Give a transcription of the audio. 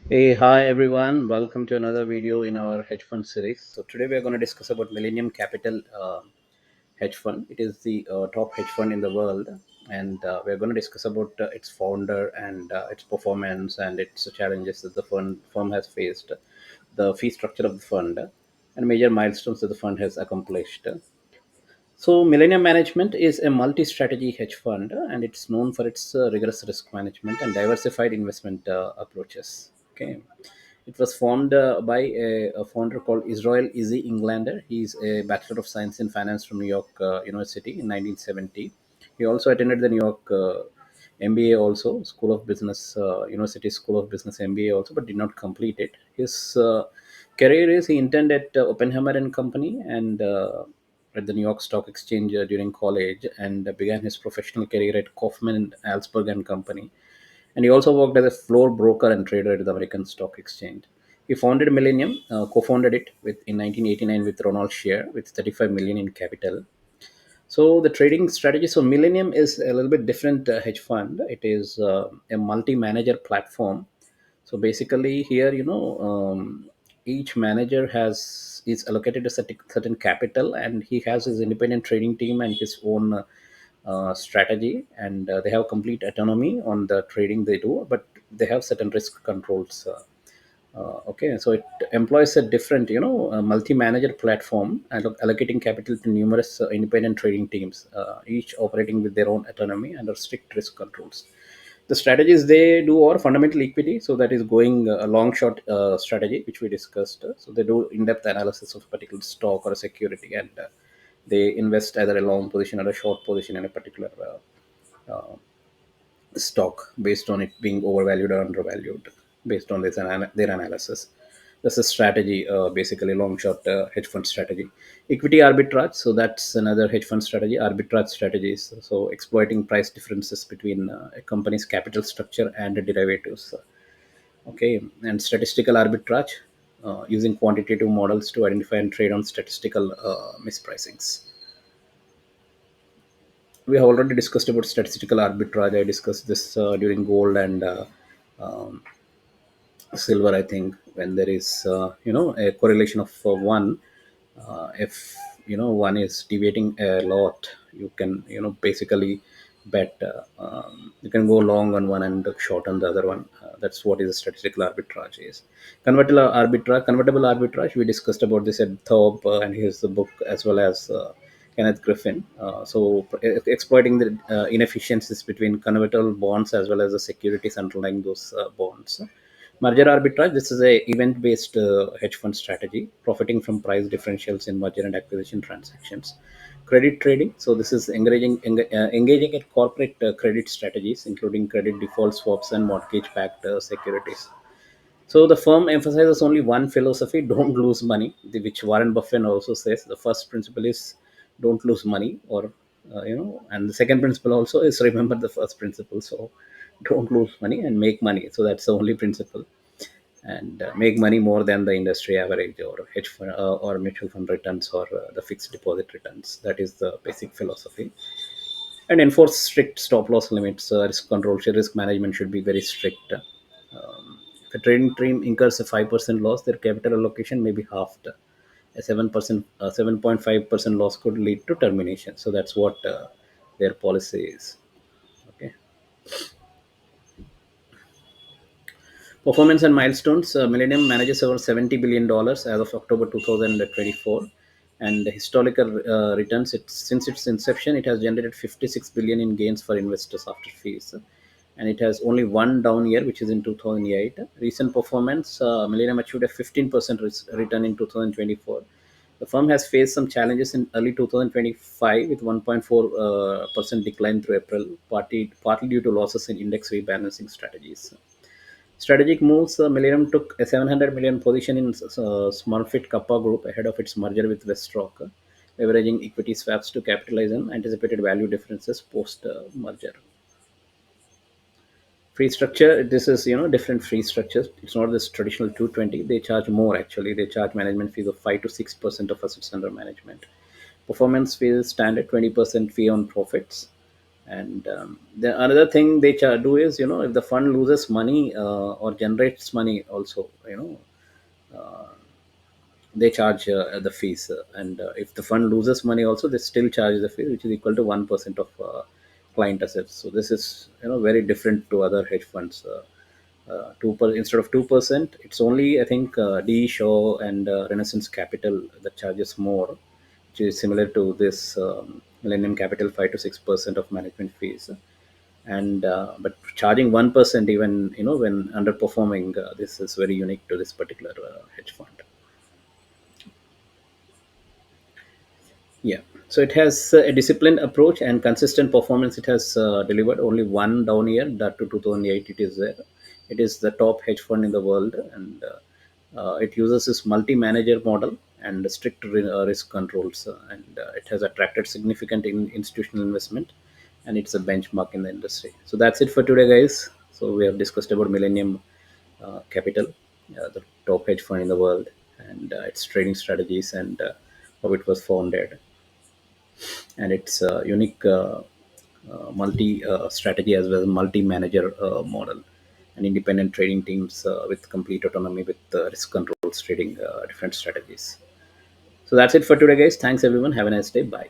Hey, hi everyone. Welcome to another video in our hedge fund series. So today we are going to discuss about Millennium Capital hedge fund. It is the top hedge fund in the world, and we are going to discuss about its founder and its performance and its challenges that the firm has faced, the fee structure of the fund, and major milestones that the fund has accomplished. So, Millennium Management is a multi strategy hedge fund and it's known for its rigorous risk management and diversified investment approaches. Okay. It was formed by a founder called Israel Izzy Englander. He's a Bachelor of Science in Finance from New York University in 1970. He also attended the New York MBA, also School of Business, University School of Business MBA, also, but did not complete it. His career is he interned at Oppenheimer and Company and at the New York Stock Exchange during college and began his professional career at Kaufman and Alsberg and Company, and he also worked as a floor broker and trader at the American Stock Exchange. He founded Millennium, co-founded it in 1989 with Ronald Shear with 35 million in capital. So the trading strategy. So Millennium is a little bit different hedge fund. It is a multi-manager platform. So basically, here each manager has is allocated a certain capital, and he has his independent trading team and his own strategy, and they have complete autonomy on the trading they do, but they have certain risk controls. Okay, so it employs a different, multi-manager platform and allocating capital to numerous independent trading teams, each operating with their own autonomy under strict risk controls. The strategies they do are fundamental equity, so that is going a long short strategy, which we discussed. So they do in-depth analysis of a particular stock or a security, and they invest either a long position or a short position in a particular stock based on it being overvalued or undervalued based on their analysis. That's a strategy, basically long short hedge fund strategy. Equity arbitrage, so that's another hedge fund strategy. Arbitrage strategies, so exploiting price differences between a company's capital structure and the derivatives. Okay, and statistical arbitrage, using quantitative models to identify and trade on statistical mispricings. We have already discussed about statistical arbitrage. I discussed this during gold and silver, I think, when there is a correlation of one, if one is deviating a lot, you can basically bet, you can go long on one and short on the other one. That's what is a statistical arbitrage is. Convertible arbitrage, we discussed about this at Thorpe and his book, as well as Kenneth Griffin. Exploiting the inefficiencies between convertible bonds as well as the securities underlying those bonds. Merger arbitrage, this is a event-based hedge fund strategy, profiting from price differentials in merger and acquisition transactions. Credit trading, so this is engaging in corporate credit strategies, including credit default swaps and mortgage-backed securities. So the firm emphasizes only one philosophy: don't lose money, which Warren Buffett also says. The first principle is don't lose money, or and the second principle also is remember the first principle. So don't lose money and make money. So that's the only principle, and make money more than the industry average, or hedge fund or mutual fund returns, or the fixed deposit returns. That is the basic philosophy. And enforce strict stop loss limits. Risk control, risk management should be very strict. If a trading team incurs a 5% loss, their capital allocation may be halved. A 7%, 7.5% loss could lead to termination. So that's what their policy is. Okay. Performance and milestones. Millennium manages over $70 billion as of October 2024, and the historical returns. Since its inception, it has generated 56 billion in gains for investors after fees, and it has only one down year, which is in 2008. Recent performance: Millennium achieved a 15% return in 2024. The firm has faced some challenges in early 2025 with 1.4% decline through April, partly due to losses in index rebalancing strategies. Strategic moves: Millennium took a 700 million position in Smurfit Kappa Group ahead of its merger with Westrock, leveraging equity swaps to capitalize on anticipated value differences post merger. Fee structure: this is different fee structures. It's not this traditional 220. They charge more actually. They charge management fees of 5 to 6% of assets under management. Performance fees stand at 20% fee on profits. And the another thing they do is, if the fund loses money or generates money also, they charge the fees, and if the fund loses money also, they still charge the fee, which is equal to 1% of client assets. So this is, very different to other hedge funds. 2% instead of 2%, it's only, I think, D Shaw and Renaissance Capital that charges more, which is similar to this Millennium Capital, 5 to 6% of management fees. And but charging 1%, even, when underperforming, this is very unique to this particular hedge fund. Yeah. So it has a disciplined approach and consistent performance. It has delivered only one down year, that to 2008. It is there. It is the top hedge fund in the world, and it uses this multi-manager model and strict risk controls, and it has attracted significant institutional investment, and it's a benchmark in the industry. So that's it for today, guys. So we have discussed about Millennium Capital, the top hedge fund in the world, and its trading strategies, and how it was founded, and it's a unique multi strategy as well as multi manager model, and independent trading teams with complete autonomy with risk controls trading different strategies. So that's it for today, guys. Thanks everyone. Have a nice day. Bye.